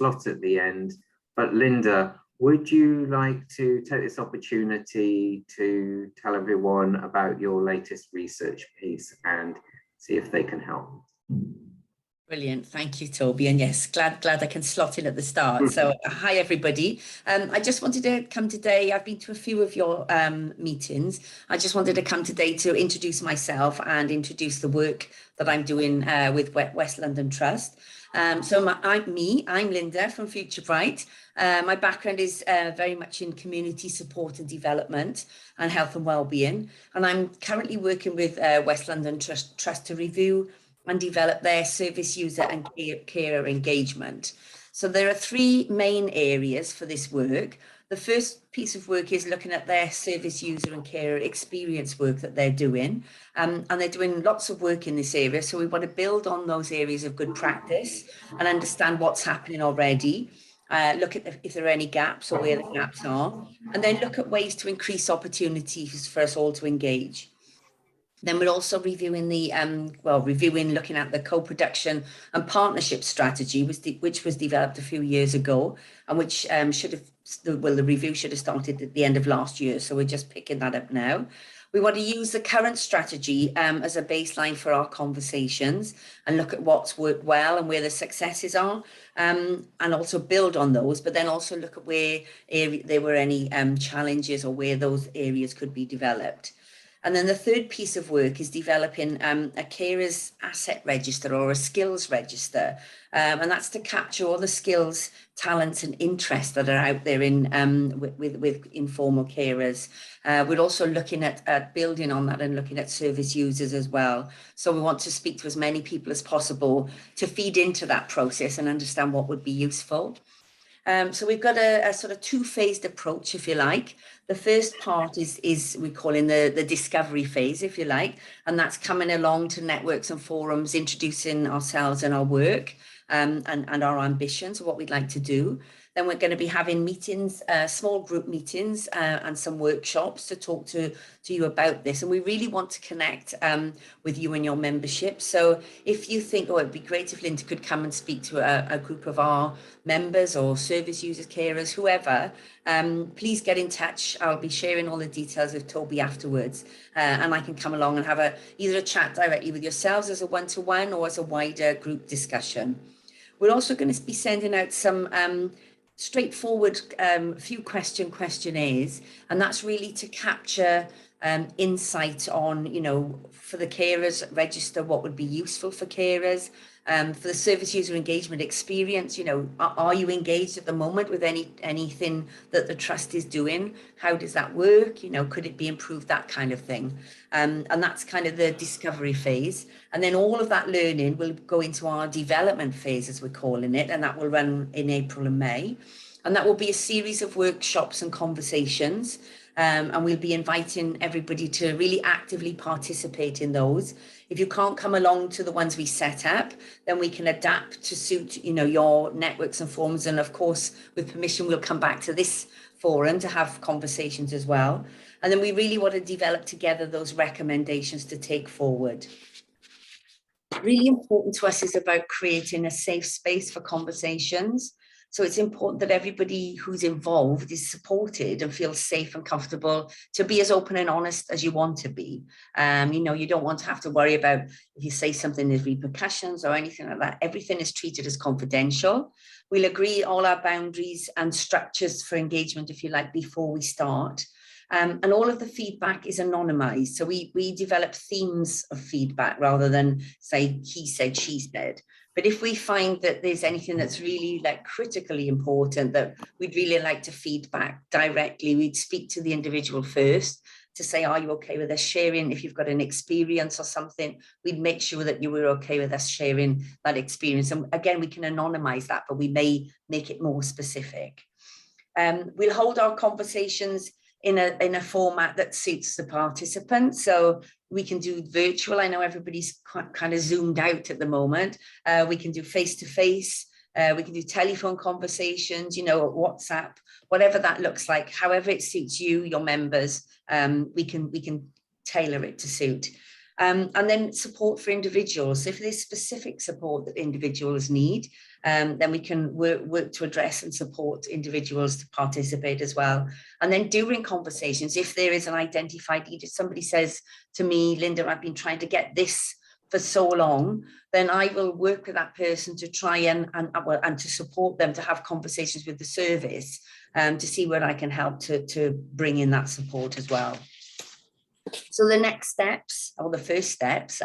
slot at the end. But Linda, would you like to take this opportunity to tell everyone about your latest research piece and see if they can help? Brilliant, thank you, Toby. And yes, glad I can slot in at the start. So hi everybody. I just wanted to come today. I've been to a few of your meetings. I just wanted to come today to introduce myself and introduce the work that I'm doing with West London Trust. I'm Linda from Future Bright. My background is very much in community support and development and health and wellbeing. And I'm currently working with West London Trust to review and develop their service user and carer engagement. So there are three main areas for this work. The first piece of work is looking at their service user and carer experience work that they're doing. And they're doing lots of work in this area. So we want to build on those areas of good practice and understand what's happening already. Look at if there are any gaps or where the gaps are, and then look at ways to increase opportunities for us all to engage. Then we're also reviewing looking at the co-production and partnership strategy, which was developed a few years ago, and which the review should have started at the end of last year. So we're just picking that up now. We want to use the current strategy as a baseline for our conversations and look at what's worked well and where the successes are, and also build on those, but then also look at where there were any challenges or where those areas could be developed. And then the third piece of work is developing a carer's asset register or a skills register. And that's to capture all the skills, talents and interests that are out there with informal carers. We're also looking at building on that and looking at service users as well. So we want to speak to as many people as possible to feed into that process and understand what would be useful. So we've got a sort of two-phased approach, if you like. The first part is we call in the discovery phase, if you like, and that's coming along to networks and forums, introducing ourselves and our work and our ambitions, what we'd like to do. Then we're going to be having meetings, small group meetings and some workshops to talk to you about this. And we really want to connect with you and your membership. So if you think, oh, it'd be great if Linda could come and speak to a group of our members or service users, carers, whoever, please get in touch. I'll be sharing all the details with Toby afterwards. And I can come along and have either a chat directly with yourselves as a one-to-one or as a wider group discussion. We're also going to be sending out some straightforward few questionnaires, and that's really to capture insight on, for the carers register, what would be useful for carers, for the service user engagement experience, are you engaged at the moment with anything that the trust is doing? How does that work? Could it be improved? That kind of thing. And that's kind of the discovery phase. And then all of that learning will go into our development phase, as we're calling it, and that will run in April and May. And that will be a series of workshops and conversations. And we'll be inviting everybody to really actively participate in those. If you can't come along to the ones we set up, then we can adapt to suit, your networks and forums. And of course, with permission, we'll come back to this forum to have conversations as well. And then we really want to develop together those recommendations to take forward. Really important to us is about creating a safe space for conversations. So it's important that everybody who's involved is supported and feels safe and comfortable to be as open and honest as you want to be. You don't want to have to worry about if you say something, there's repercussions or anything like that. Everything is treated as confidential. We'll agree all our boundaries and structures for engagement, if you like, before we start. And all of the feedback is anonymized. So we develop themes of feedback rather than say, he said, she said. But if we find that there's anything that's really critically important that we'd really like to feedback directly, we'd speak to the individual first to say, are you okay with us sharing? If you've got an experience or something, we'd make sure that you were okay with us sharing that experience. And again, we can anonymize that, but we may make it more specific. We'll hold our conversations in a format that suits the participants. So we can do virtual. I know everybody's kind of zoomed out at the moment. We can do face-to-face. We can do telephone conversations, WhatsApp, whatever that looks like, however it suits you, your members, we can tailor it to suit. And then support for individuals. So if there's specific support that individuals need, then we can work to address and support individuals to participate as well. And then during conversations, if there is an identified need, if somebody says to me, Linda, I've been trying to get this for so long, then I will work with that person to try and to support them to have conversations with the service to see where I can help to bring in that support as well. So the next steps, or the first steps,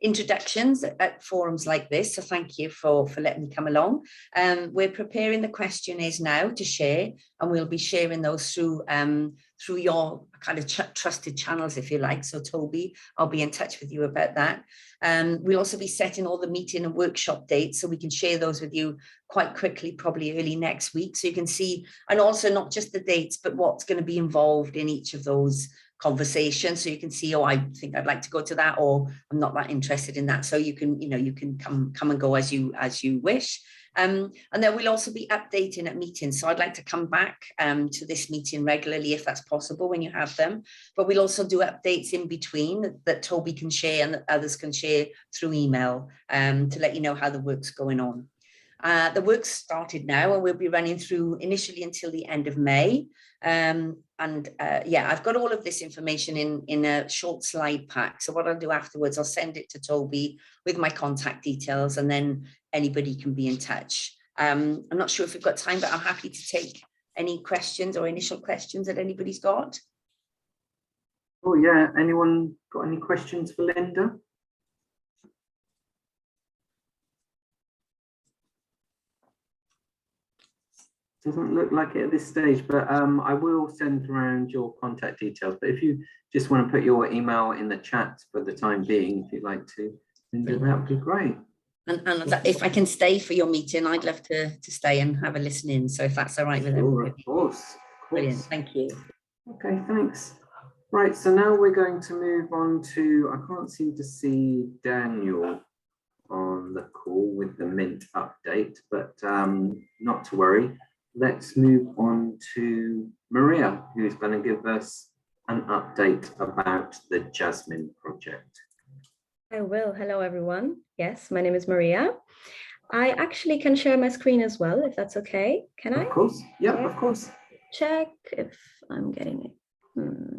introductions at forums like this. So thank you for letting me come along. We're preparing the questionnaires now to share, and we'll be sharing those through your kind of trusted channels, if you like. So Toby, I'll be in touch with you about that. We'll also be setting all the meeting and workshop dates, so we can share those with you quite quickly, probably early next week. So you can see, and also not just the dates, but what's going to be involved in each of those conversations, so you can see, oh, I think I'd like to go to that, or I'm not that interested in that. So you can, you can come and go as you wish. And then we'll also be updating at meetings. So I'd like to come back to this meeting regularly if that's possible when you have them. But we'll also do updates in between that Toby can share and that others can share through email to let you know how the work's going on. The work's started now, and we'll be running through initially until the end of May. Yeah, I've got all of this information in a short slide pack. So what I'll do afterwards, I'll send it to Toby with my contact details, and then anybody can be in touch. I'm not sure if we've got time, but I'm happy to take any questions or initial questions that anybody's got. Oh yeah, anyone got any questions for Linda? Doesn't look like it at this stage, but I will send around your contact details. But if you just want to put your email in the chat for the time being, if you'd like to, Linda, that would be great. And if I can stay for your meeting, I'd love to stay and have a listen in. So if that's all right with everybody. Of course. Brilliant, thank you. Okay, thanks. Right, so now we're going to move on to, I can't seem to see Daniel on the call with the Mint update, but not to worry. Let's move on to Maria, who's going to give us an update about the Jasmine project. I will. Hello, everyone. Yes, my name is Maria. I actually can share my screen as well, if that's okay. Can I? Of course. Yeah, okay. Of course. Check if I'm getting it.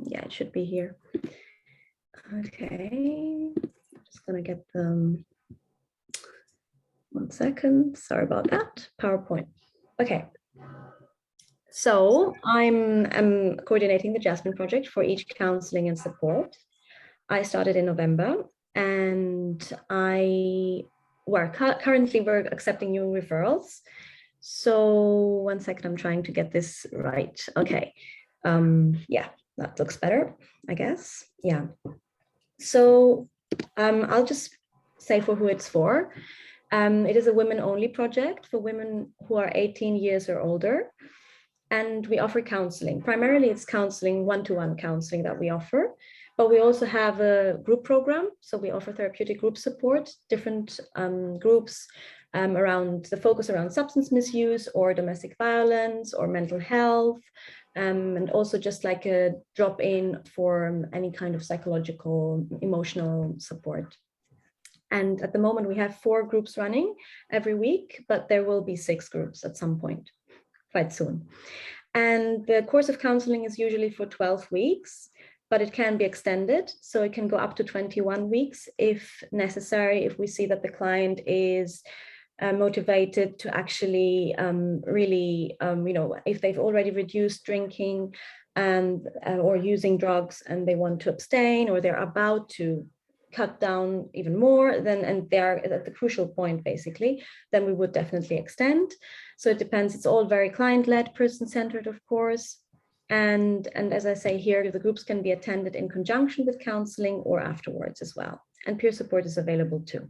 Yeah, it should be here. Okay. Just going to get them. 1 second. Sorry about that. PowerPoint. Okay. So I'm coordinating the Jasmine project for each counseling and support. I started in November, and currently we're accepting new referrals. So 1 second, I'm trying to get this right. Okay. Yeah, that looks better, I guess. Yeah. So I'll just say for who it's for. It is a women-only project for women who are 18 years or older. And we offer counseling. Primarily, it's counseling, one-to-one counseling that we offer. But we also have a group program. So we offer therapeutic group support, different groups around the focus around substance misuse or domestic violence or mental health. And also just like a drop-in for any kind of psychological, emotional support. And at the moment, we have 4 groups running every week, but there will be 6 groups at some point, quite soon. And the course of counseling is usually for 12 weeks, but it can be extended. So it can go up to 21 weeks if necessary, if we see that the client is motivated to actually really, if they've already reduced drinking and or using drugs and they want to abstain, or they're about to cut down even more, then, and they're at the crucial point, basically, then we would definitely extend. So it depends. It's all very client-led, person-centered, of course. And as I say here, the groups can be attended in conjunction with counseling or afterwards as well. And peer support is available too.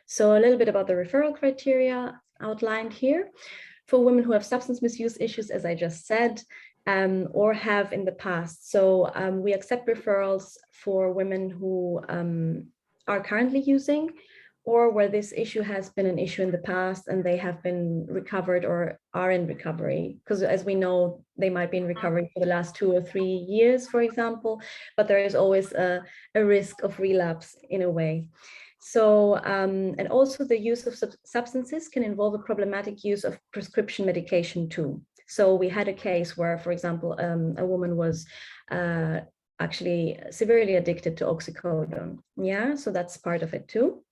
So a little bit about the referral criteria outlined here. For women who have substance misuse issues, as I just said, or have in the past. So we accept referrals for women who are currently using, or where this issue has been an issue in the past and they have been recovered or are in recovery. Because as we know, they might be in recovery for the last 2 or 3 years, for example, but there is always a risk of relapse in a way. So, and also the use of substances can involve a problematic use of prescription medication too. So we had a case where, for example, a woman was actually severely addicted to oxycodone. Yeah, so that's part of it too.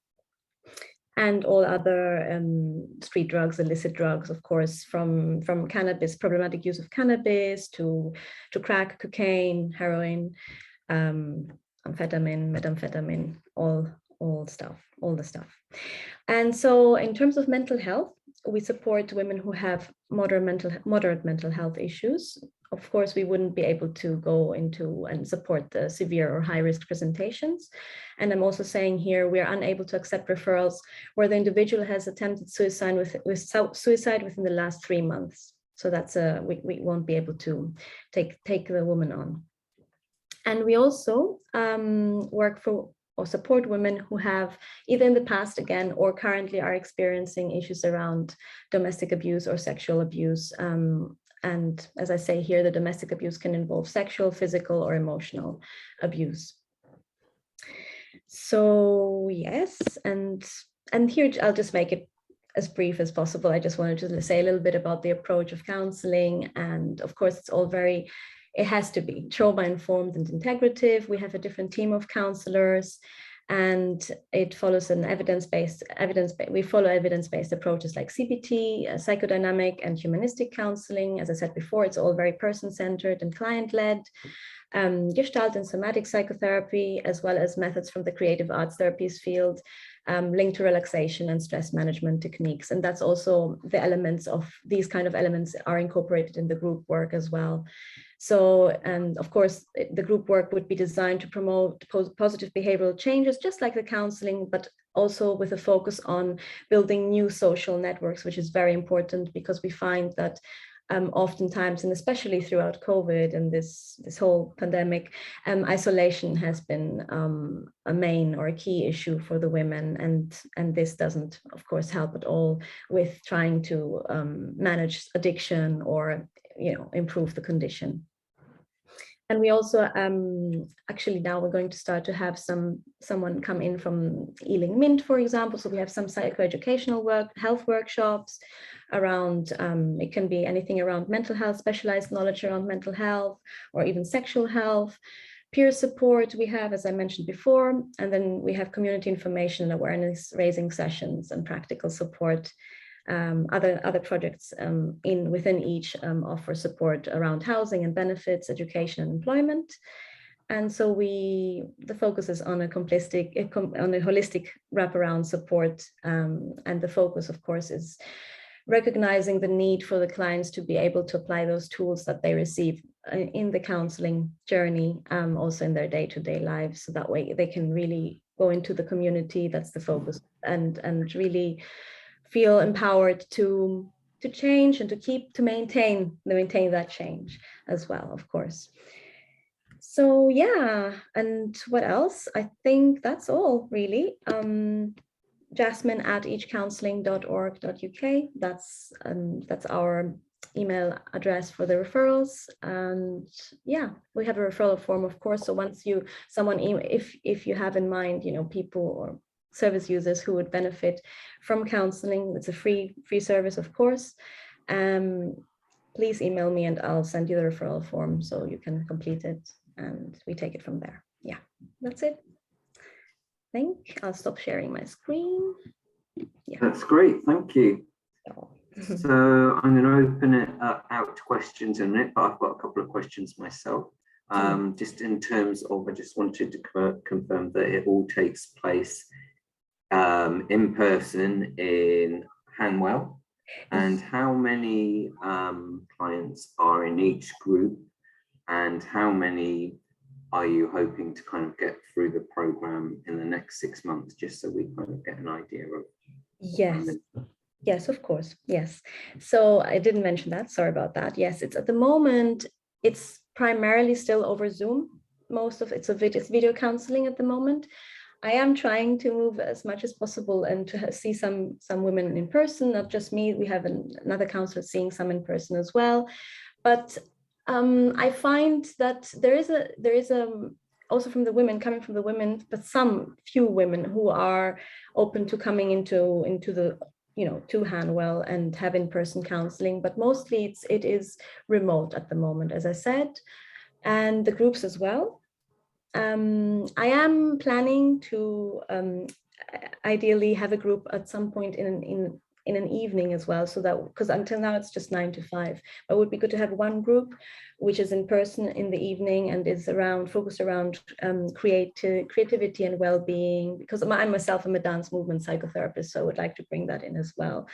And all other street drugs, illicit drugs, of course, from cannabis, problematic use of cannabis to crack, cocaine, heroin, amphetamine, methamphetamine, all the stuff. And so in terms of mental health, we support women who have moderate mental health issues. Of course, we wouldn't be able to go into and support the severe or high risk presentations. And I'm also saying here, we are unable to accept referrals where the individual has attempted suicide within the last 3 months. So that's we won't be able to take the woman on. And we also work for or support women who have either in the past again or currently are experiencing issues around domestic abuse or sexual abuse. And as I say here, the domestic abuse can involve sexual, physical, or emotional abuse. So yes, and here I'll just make it as brief as possible. I just wanted to say a little bit about the approach of counseling. And of course, it's all it has to be trauma-informed and integrative. We have a different team of counselors, and it follows an evidence-based. We follow evidence-based approaches like CBT, psychodynamic, and humanistic counseling. As I said before, it's all very person-centered and client-led. Gestalt and somatic psychotherapy, as well as methods from the creative arts therapies field, linked to relaxation and stress management techniques. And that's also the elements of these kind of elements are incorporated in the group work as well. So, and of course, the group work would be designed to promote positive behavioral changes, just like the counseling, but also with a focus on building new social networks, which is very important because we find that oftentimes, and especially throughout COVID and this whole pandemic, isolation has been a main or a key issue for the women, and this doesn't, of course, help at all with trying to manage addiction or improve the condition. And we also actually now we're going to start to have someone come in from Ealing Mint, for example. So we have some psychoeducational health workshops around, it can be anything around mental health, specialized knowledge around mental health, or even sexual health. Peer support we have, as I mentioned before, and then we have community information and awareness raising sessions and practical support. Other projects within each offer support around housing and benefits, education and employment. And so the focus is on a holistic wraparound support. And the focus, of course, is recognizing the need for the clients to be able to apply those tools that they receive in the counseling journey, also in their day-to-day lives. So that way they can really go into the community. That's the focus, and really feel empowered to change and to maintain that change as well, of course. So yeah, and what else? I think that's all really. Jasmine@eachcounselling.org.uk. That's our email address for the referrals. And yeah, we have a referral form, of course. So once if you have in mind, people or service users who would benefit from counseling, it's a free service, of course. Please email me and I'll send you the referral form so you can complete it and we take it from there. Yeah, that's it. I think I'll stop sharing my screen. Yeah. That's great, thank you. So I'm going to open it out to questions in a minute, but I've got a couple of questions myself. Just in terms of, I just wanted to confirm that it all takes place in person in Hanwell, and how many clients are in each group, and how many are you hoping to kind of get through the program in the next 6 months, just so we kind of get an idea of? Yes, of course. Yes. So I didn't mention that. Sorry about that. Yes, it's at the moment, it's primarily still over Zoom. Most of it's video counseling at the moment. I am trying to move as much as possible and to see some women in person, not just me. We have another counselor seeing some in person as well. But I find that there is a also from the women, coming from the women, but some few women who are open to coming into the, you know, to Hanwell and have in-person counseling, but mostly it is remote at the moment, as I said, and the groups as well. I am planning to ideally have a group at some point in an evening as well, so that, because until now it's just 9 to 5, but it would be good to have one group which is in person in the evening and is focused around creativity and well-being, because I myself am a dance movement psychotherapist, so I would like to bring that in as well.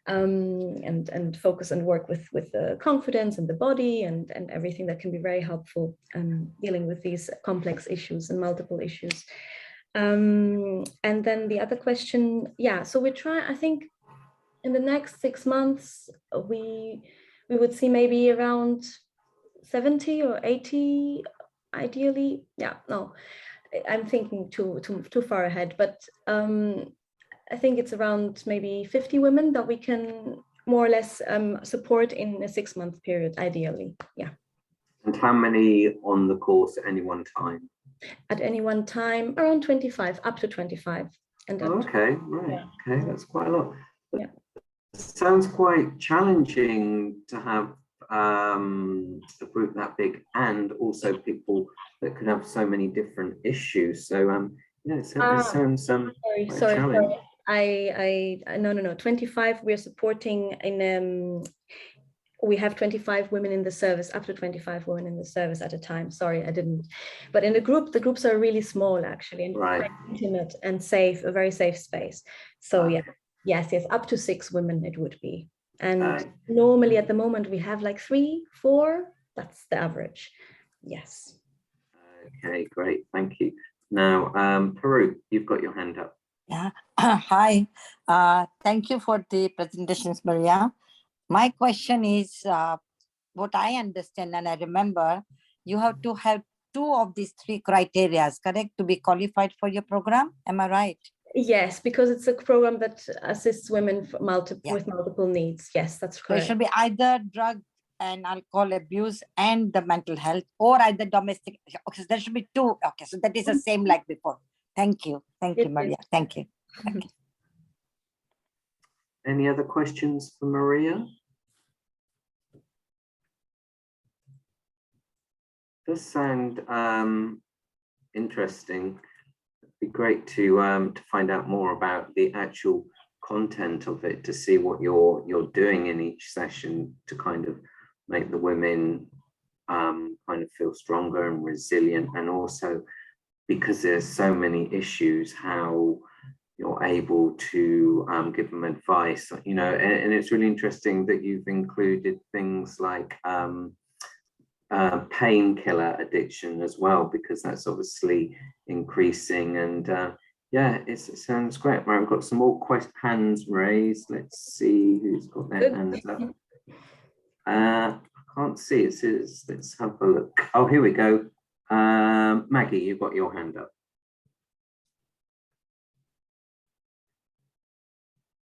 And focus and work with the confidence and the body and everything that can be very helpful dealing with these complex issues and multiple issues. And then the other question, yeah, so we try, I think in the next 6 months, we would see maybe around 70 or 80, ideally. Yeah, no, I'm thinking too far ahead, but I think it's around maybe 50 women that we can more or less support in a 6-month period, ideally. Yeah. And how many on the course at any one time? At any one time, around 25, up to 25. And oh, okay, right. Yeah. Okay, that's quite a lot. Yeah. It sounds quite challenging to have a group that big, and also people that can have so many different issues. So yeah, it sounds sorry. No. 25. We're supporting in we have 25 women in the service, up to 25 women in the service at a time. Sorry, I didn't. But in the groups are really small actually, and right. quite intimate and safe, a very safe space. So yeah, yes, up to 6 women it would be. And normally at the moment we have like 3, 4. That's the average. Yes. Okay, great. Thank you. Now, Peru, you've got your hand up. Yeah. Hi. Thank you for the presentations, Maria. My question is, what I understand and I remember, you have to have 2 of these 3 criteria, correct, to be qualified for your program? Am I right? Yes, because it's a program that assists women with multiple needs. Yes, that's correct. So it should be either drug and alcohol abuse and the mental health, or either domestic. Okay, so there should be 2. Okay, so that is the same like before. Thank you. Thank you, Maria. Thank you. Okay. Any other questions for Maria? Does sound interesting. It'd be great to find out more about the actual content of it, to see what you're doing in each session to kind of make the women kind of feel stronger and resilient, and also because there's so many issues, how you're able to give them advice, you know, and it's really interesting that you've included things like painkiller addiction as well, because that's obviously increasing. And yeah, it sounds great. Right, we've got some more hands raised. Let's see who's got their hands up. I can't see it. Says, let's have a look. Oh, here we go. Maggie, you've got your hand up.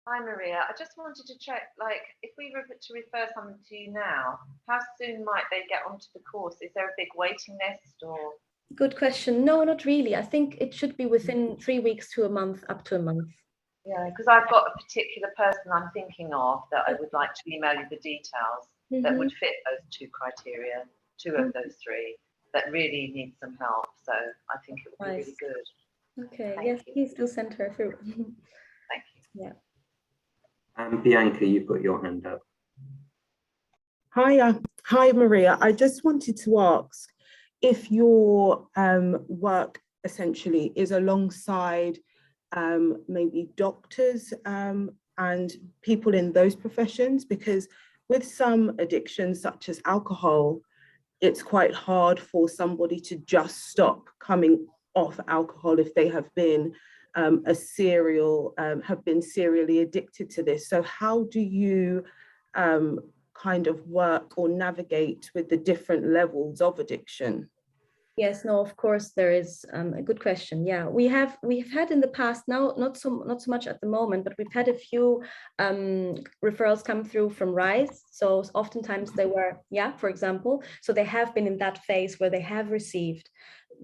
Hi Maria, I just wanted to check, like, if we were to refer someone to you now, how soon might they get onto the course? Is there a big waiting list or? Good question. No, not really. I think it should be within 3 weeks to a month, up to a month. Yeah, because I've got a particular person I'm thinking of that I would like to email you the details that would fit those 2 criteria, 2 of those 3, that really need some help. So I think it would be really good. Okay, yes, please do send her through. Thank you. Yeah. Bianca, you've got your hand up. Hi, Maria. I just wanted to ask if your work essentially is alongside maybe doctors and people in those professions, because with some addictions such as alcohol, it's quite hard for somebody to just stop coming off alcohol if they have been serially addicted to this. So how do you kind of work or navigate with the different levels of addiction? Yes, no, of course there is a good question. Yeah, we've had in the past, now not so much at the moment, but we've had a few referrals come through from RISE. So oftentimes they were, yeah, for example, so they have been in that phase where they have received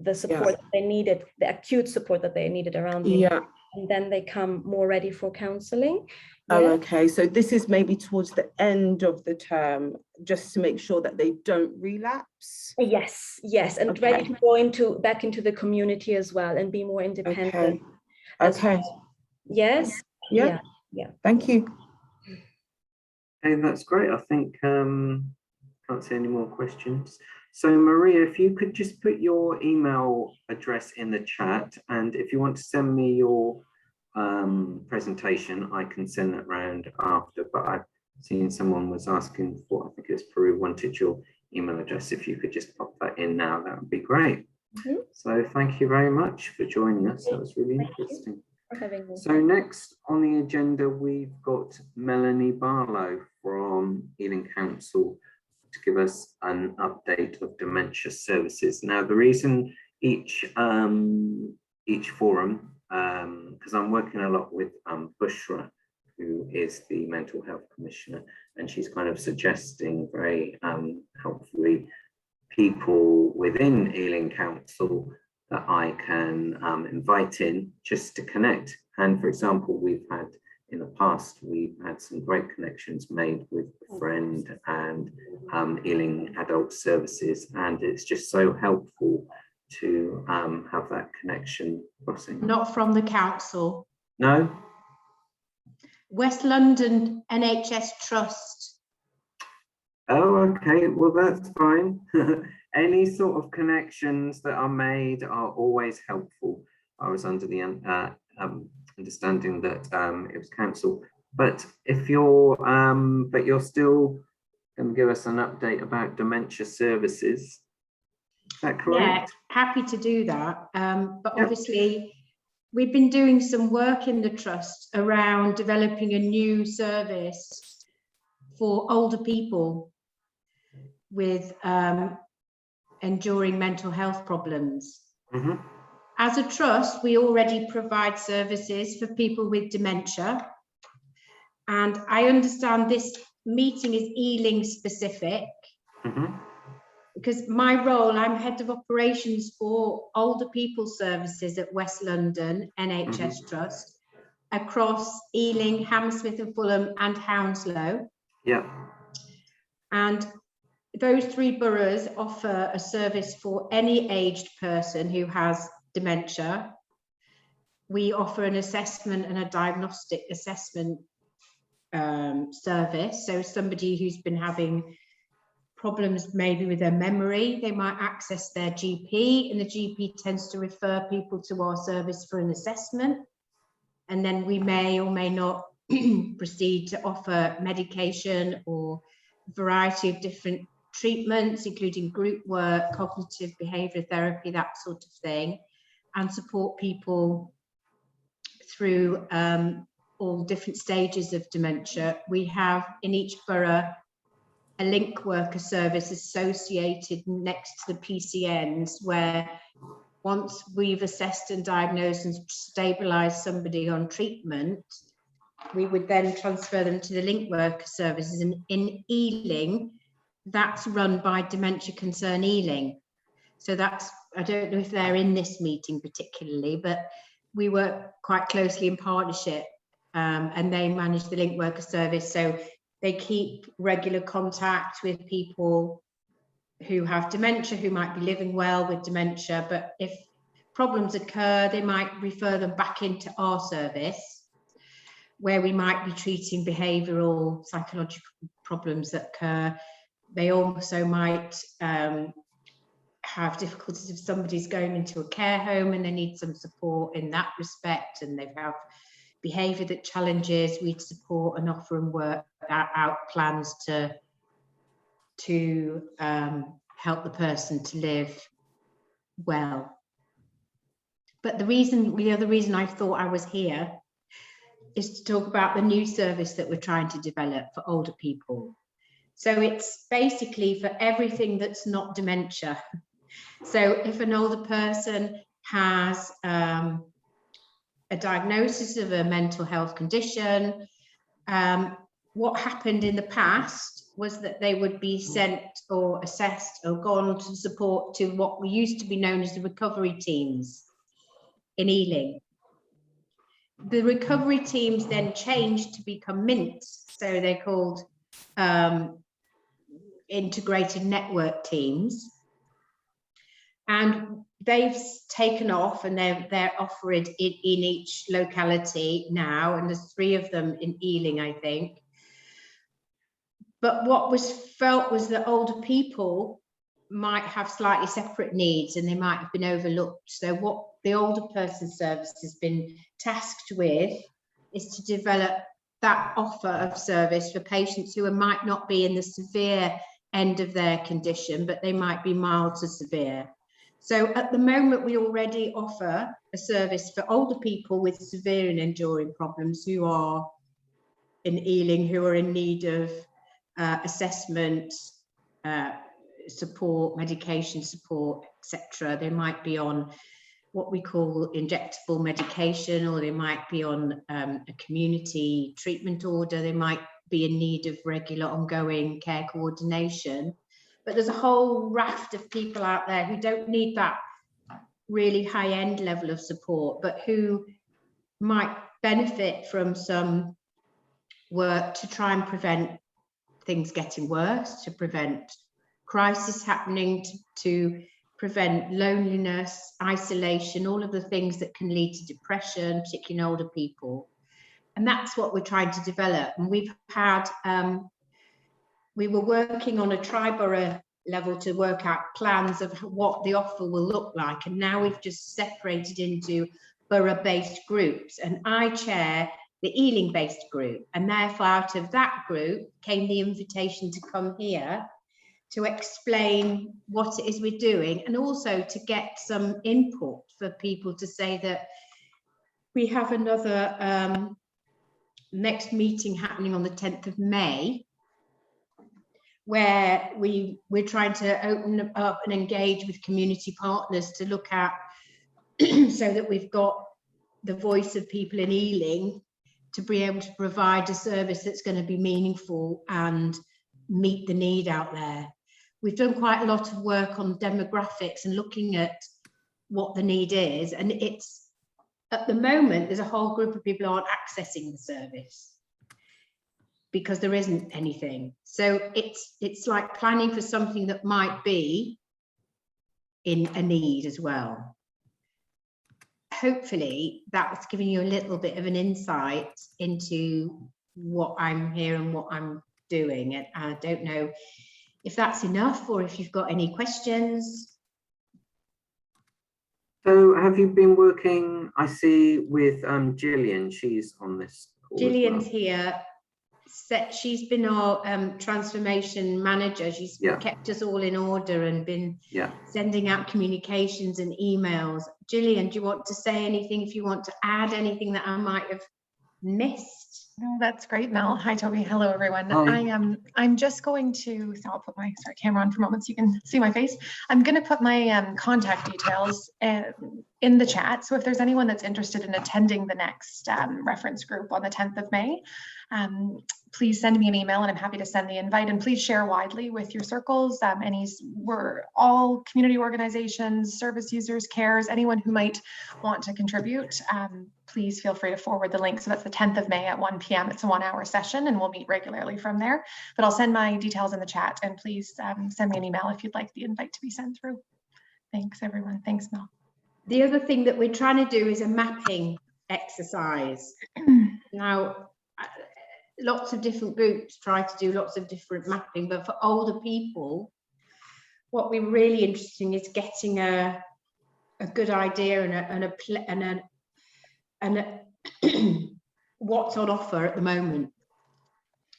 the support that they needed, the acute support that they needed around me. Yeah. And then they come more ready for counseling. Oh, Yeah. okay. So this is maybe towards the end of the term, just to make sure that they don't relapse. Yes, yes, and Okay. ready to go back into the community as well and be more independent. Okay. as Okay. well. Yes. Yeah. Yeah. Thank you. Hey, that's great. I think can't see any more questions. So Maria, if you could just put your email address in the chat, and if you want to send me your presentation, I can send that round after. But I've seen someone was asking for, I think it was Peru, wanted your email address. If you could just pop that in now, that would be great. Mhm. So thank you very much for joining us. That was really Thank you interesting. for having me. So next on the agenda, we've got Melanie Barlow from Ealing Council to give us an update of dementia services. Now, the reason each forum, because I'm working a lot with Bushra, who is the Mental Health Commissioner, and she's kind of suggesting very helpfully people within Ealing Council that I can invite in just to connect. And for example, we've had in the past, we've had some great connections made with Friend and Ealing Adult Services, and it's just so helpful to have that connection crossing. Not from the council. No? West London NHS Trust. Oh, okay, well, that's fine. Any sort of connections that are made are always helpful. I was under the understanding that it was council, but if you're still going to give us an update about dementia services, is that correct? Yeah, happy to do that. But obviously, we've been doing some work in the trust around developing a new service for older people with enduring mental health problems. Mm-hmm. As a trust, we already provide services for people with dementia. And I understand this meeting is Ealing specific. Mm-hmm. Because my role, I'm head of operations for older people services at West London NHS Trust across Ealing, Hammersmith and Fulham and Hounslow. Yeah. And those three boroughs offer a service for any aged person who has dementia. We offer an assessment and a diagnostic assessment service. So somebody who's been having problems maybe with their memory, they might access their GP, and the GP tends to refer people to our service for an assessment. And then we may or may not proceed to offer medication or a variety of different treatments, including group work, cognitive behaviour therapy, that sort of thing, and support people through all different stages of dementia. We have in each borough a link worker service associated next to the PCNs, where once we've assessed and diagnosed and stabilised somebody on treatment, we would then transfer them to the link worker services. And in Ealing, that's run by Dementia Concern Ealing. So that's, I don't know if they're in this meeting particularly, but we work quite closely in partnership, and they manage the link worker service. So they keep regular contact with people who have dementia, who might be living well with dementia, but if problems occur, they might refer them back into our service, where we might be treating behavioural, psychological problems that occur. They also might have difficulties if somebody's going into a care home and they need some support in that respect, and they have behaviour that challenges. We'd support and offer and work out plans to help the person to live well. But the other reason I thought I was here is to talk about the new service that we're trying to develop for older people. So it's basically for everything that's not dementia. So if an older person has a diagnosis of a mental health condition, what happened in the past was that they would be sent or assessed or gone to support to what we used to be known as the recovery teams in Ealing. The recovery teams then changed to become MINTs, so they're called integrated network teams, and they've taken off, and they're offered in each locality now, and there's 3 of them in Ealing, I think. But what was felt was that older people might have slightly separate needs and they might have been overlooked. So what the older person service has been tasked with is to develop that offer of service for patients who might not be in the severe end of their condition, but they might be mild to severe. So at the moment, we already offer a service for older people with severe and enduring problems who are in Ealing, who are in need of assessment, support, medication support, etc. They might be on what we call injectable medication, or they might be on a community treatment order. They might be in need of regular ongoing care coordination. But there's a whole raft of people out there who don't need that really high-end level of support, but who might benefit from some work to try and prevent things getting worse, to prevent crisis happening, to prevent loneliness, isolation, all of the things that can lead to depression, particularly in older people. And that's what we're trying to develop. And we've had, we were working on a tri-borough level to work out plans of what the offer will look like. And now we've just separated into borough-based groups. And I chair the Ealing-based group. And therefore, out of that group came the invitation to come here to explain what it is we're doing, and also to get some input for people to say that we have another next meeting happening on the 10th of May, where we're trying to open up and engage with community partners to look at so that we've got the voice of people in Ealing to be able to provide a service that's going to be meaningful and meet the need out there. We've done quite a lot of work on demographics and looking at what the need is, and it's, at the moment, there's a whole group of people who aren't accessing the service because there isn't anything. So it's like planning for something that might be in a need as well. Hopefully that's giving you a little bit of an insight into what I'm here and what I'm doing. And I don't know if that's enough or if you've got any questions. So have you been working, I see, with Gillian? She's on this call. Gillian's here. She's been our transformation manager. She's kept us all in order and been sending out communications and emails. Gillian, do you want to say anything, if you want to add anything that I might have missed? No, that's great, Mel. Hi, Toby. Hello, everyone. Hi. I'm just going to, so I'll put my camera on for a moment so you can see my face. I'm going to put my contact details in the chat. So if there's anyone that's interested in attending the next reference group on the 10th of May, please send me an email and I'm happy to send the invite, and please share widely with your circles. We're all community organizations, service users, cares, anyone who might want to contribute. Please feel free to forward the link. So that's the 10th of May at 1 p.m. It's a 1-hour session and we'll meet regularly from there. But I'll send my details in the chat, and please send me an email if you'd like the invite to be sent through. Thanks, everyone. Thanks, Mel. The other thing that we're trying to do is a mapping exercise. Now, lots of different groups try to do lots of different mapping, but for older people, what we're really interested in is getting a good idea and what's on offer at the moment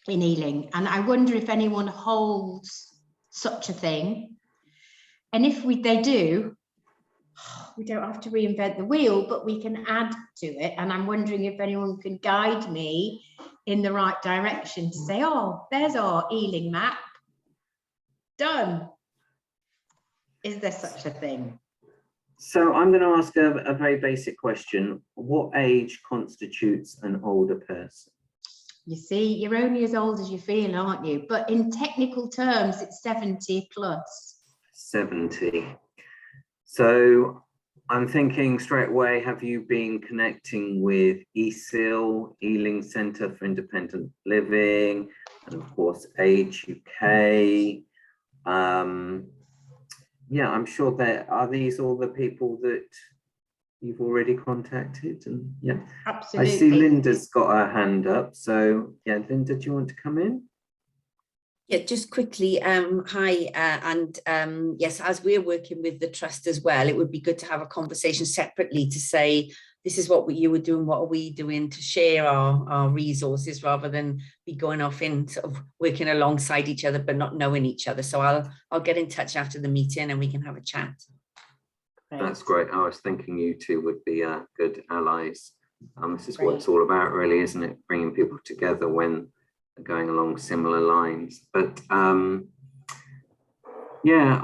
in Ealing. And I wonder if anyone holds such a thing. And if they do, we don't have to reinvent the wheel, but we can add to it. And I'm wondering if anyone can guide me in the right direction to say, oh, there's our Ealing map. Done. Is there such a thing? So I'm going to ask a very basic question. What age constitutes an older person? You see, you're only as old as you feel, aren't you? But in technical terms, it's 70 plus. 70. So I'm thinking straight away, have you been connecting with Ealing Centre for Independent Living, and of course Age UK? Yeah, I'm sure are these all the people that you've already contacted? And yeah, Absolutely. I see Linda's got her hand up. So yeah, Linda, do you want to come in? Yeah, just quickly, hi, and yes, as we're working with the trust as well, it would be good to have a conversation separately to say, this is what you were doing, what are we doing, to share our resources rather than be going off in sort of working alongside each other but not knowing each other. So I'll get in touch after the meeting and we can have a chat. That's great. I was thinking you two would be good allies. This is what it's all about, really, isn't it? Bringing people together when they're going along similar lines. But yeah,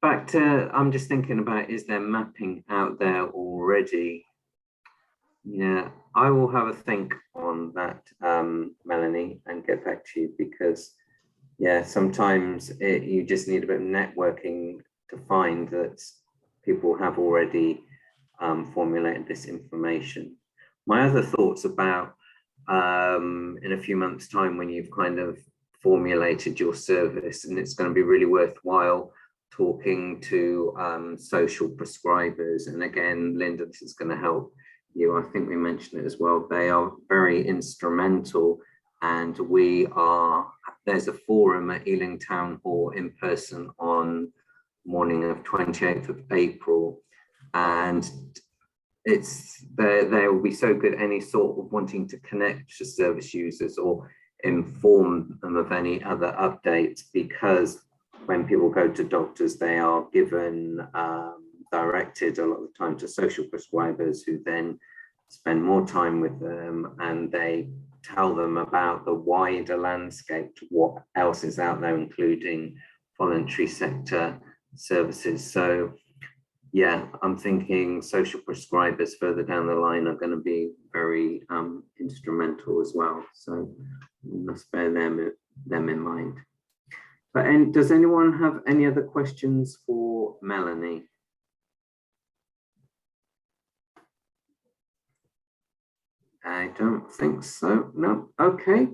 I'm just thinking about, is there mapping out there already? Yeah, I will have a think on that, Melanie, and get back to you, because yeah, sometimes you just need a bit of networking to find that people have already formulated this information. My other thoughts about in a few months' time, when you've kind of formulated your service, and it's going to be really worthwhile talking to social prescribers. And again, Linda, this is going to help you. I think we mentioned it as well. They are very instrumental, and there's a forum at Ealing Town Hall in person on morning of 28th of April, and they will be so good. Any sort of wanting to connect to service users or inform them of any other updates, because when people go to doctors, they are given directed a lot of the time to social prescribers, who then spend more time with them, and they tell them about the wider landscape, what else is out there, including voluntary sector services. So yeah, I'm thinking social prescribers further down the line are going to be very instrumental as well. So we must bear them in mind. But does anyone have any other questions for Melanie? I don't think so. No. Okay.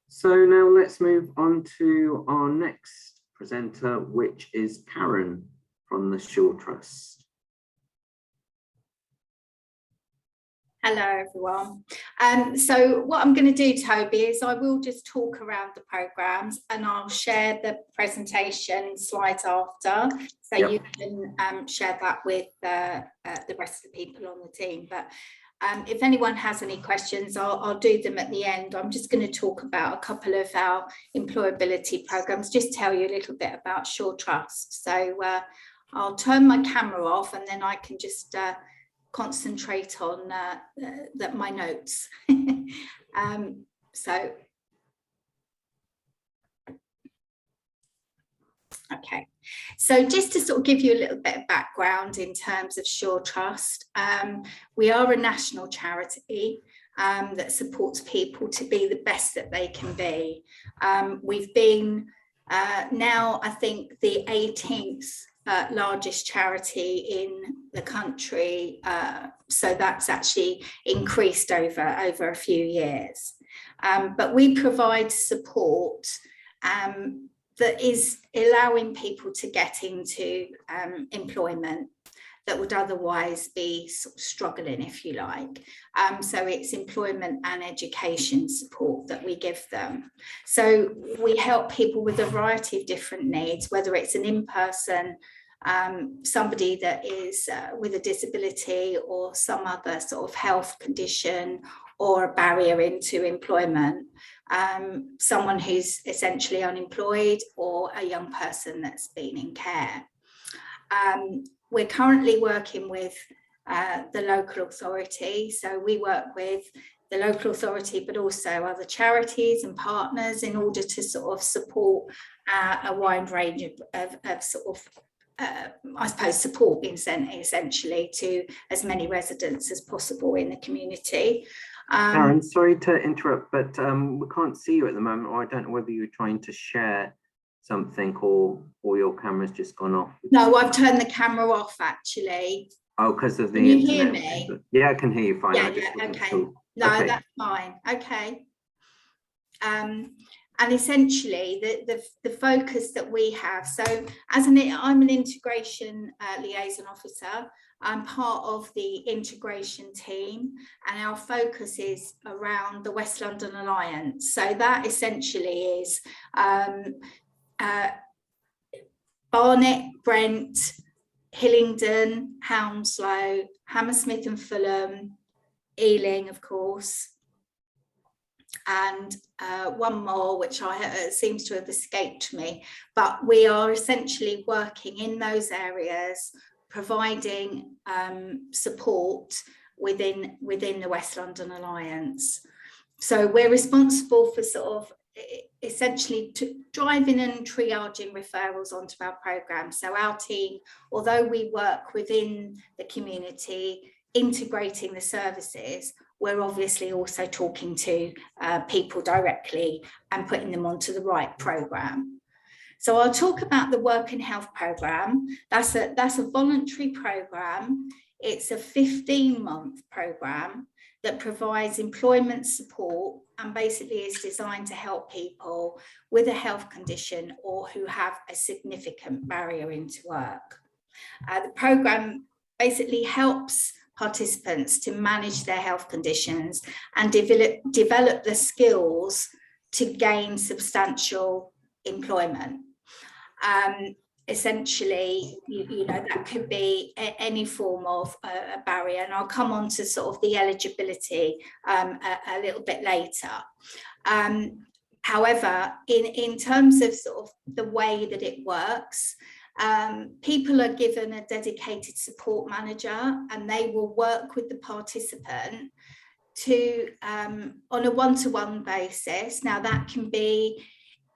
So now let's move on to our next presenter, which is Karen from the Shaw Trust. Hello, everyone. So what I'm going to do, Toby, is I will just talk around the programmes, and I'll share the presentation slides after, so you can share that with the rest of the people on the team. But if anyone has any questions, I'll do them at the end. I'm just going to talk about a couple of our employability programmes, just tell you a little bit about Shaw Trust. So I'll turn my camera off, and then I can just concentrate on my notes. Okay, so just to sort of give you a little bit of background in terms of Shaw Trust, we are a national charity that supports people to be the best that they can be. We've been now, I think, the 18th largest charity in the country, so that's actually increased over a few years. But we provide support that is allowing people to get into employment that would otherwise be sort of struggling, if you like. So it's employment and education support that we give them. So we help people with a variety of different needs, whether it's an in-person, somebody that is with a disability or some other sort of health condition or a barrier into employment, someone who's essentially unemployed, or a young person that's been in care. We're currently working with the local authority, so we work with the local authority but also other charities and partners in order to sort of support a wide range of sort of I suppose, support being sent essentially to as many residents as possible in the community. Karen, sorry to interrupt, but we can't see you at the moment, or I don't know whether you're trying to share something or your camera's just gone off. No, I've turned the camera off actually. Oh, because of the Can you internet. hear me? Yeah, I can hear you fine. Yeah, I just yeah, wasn't okay. sure. No, Okay. that's fine. Okay. And essentially the focus that we have, so I'm an integration liaison officer. I'm part of the integration team, and our focus is around the West London Alliance. So that essentially is Barnet, Brent, Hillingdon, Hounslow, Hammersmith and Fulham, Ealing, of course, and one more, which seems to have escaped me. But we are essentially working in those areas, providing support within the West London Alliance. So we're responsible for sort of essentially driving and triaging referrals onto our programme. So our team, although we work within the community, integrating the services, we're obviously also talking to people directly and putting them onto the right programme. So I'll talk about the Work and Health programme. That's a voluntary programme. It's a 15-month programme that provides employment support and basically is designed to help people with a health condition or who have a significant barrier into work. The programme basically helps participants to manage their health conditions and develop the skills to gain substantial employment. Essentially, you know, that could be any form of a barrier, and I'll come on to sort of the eligibility a little bit later. However, in terms of sort of the way that it works, people are given a dedicated support manager, and they will work with the participant to on a one-to-one basis. Now that can be,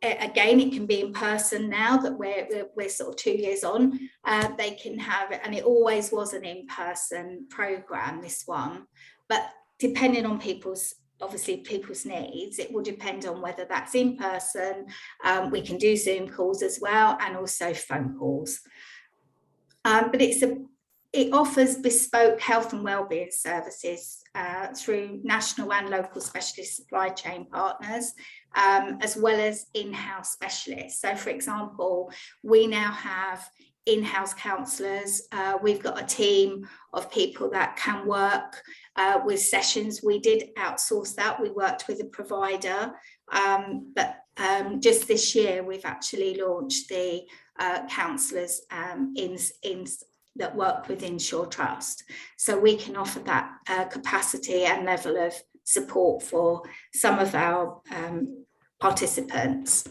again, it can be in person now that we're sort of 2 years on. They can have, and it always was an in-person program, this one, but depending on people's needs, it will depend on whether that's in person. We can do Zoom calls as well, and also phone calls. But it offers bespoke health and wellbeing services through national and local specialist supply chain partners, as well as in-house specialists. So, for example, we now have in-house counsellors. We've got a team of people that can work with sessions. We did outsource that. We worked with a provider, but just this year we've actually launched the counsellors that work within Shore Trust. So we can offer that capacity and level of support for some of our participants.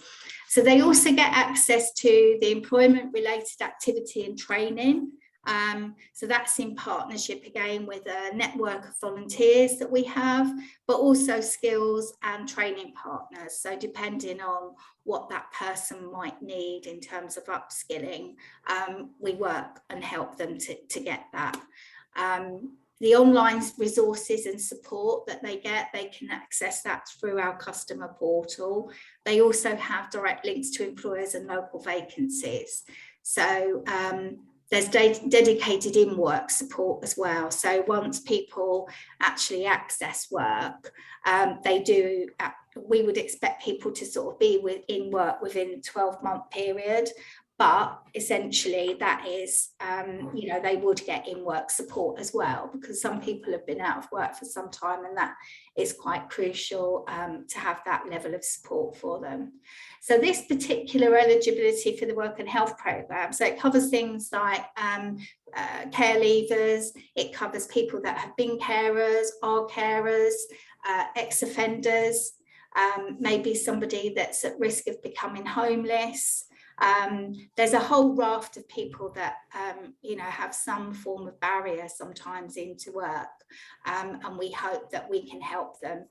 So they also get access to the employment related activity and training. So that's in partnership again with a network of volunteers that we have, but also skills and training partners. So depending on what that person might need in terms of upskilling, we work and help them to get that. The online resources and support that they get, they can access that through our customer portal. They also have direct links to employers and local vacancies. So there's dedicated in-work support as well. So once people actually access work, we would expect people to sort of be in work within a 12-month period. But essentially that is, you know, they would get in-work support as well, because some people have been out of work for some time, and that is quite crucial to have that level of support for them. So this particular eligibility for the Work and Health programme, so it covers things like care leavers, it covers people that have been carers, are carers, ex-offenders, maybe somebody that's at risk of becoming homeless. There's a whole raft of people that you know, have some form of barrier sometimes into work, and we hope that we can help them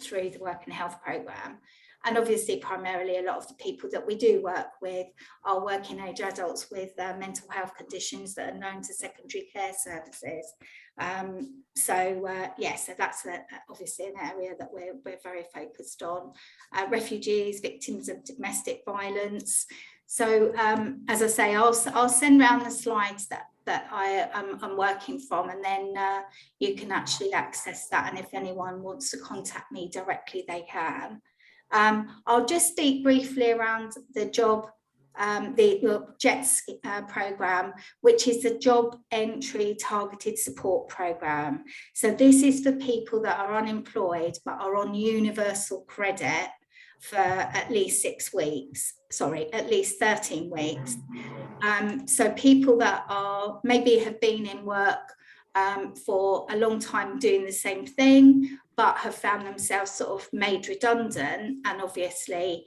through the Work and Health programme. And obviously, primarily, a lot of the people that we do work with are working age adults with mental health conditions that are known to secondary care services. So that's obviously an area that we're very focused on. Refugees, victims of domestic violence. So as I say, I'll send around the slides that I'm working from, and then you can actually access that. And if anyone wants to contact me directly, they can. I'll just speak briefly around the job, the JETS programme, which is the Job Entry Targeted Support Programme. So this is for people that are unemployed but are on universal credit for at least 13 weeks. So people that are maybe have been in work for a long time doing the same thing, but have found themselves sort of made redundant, and obviously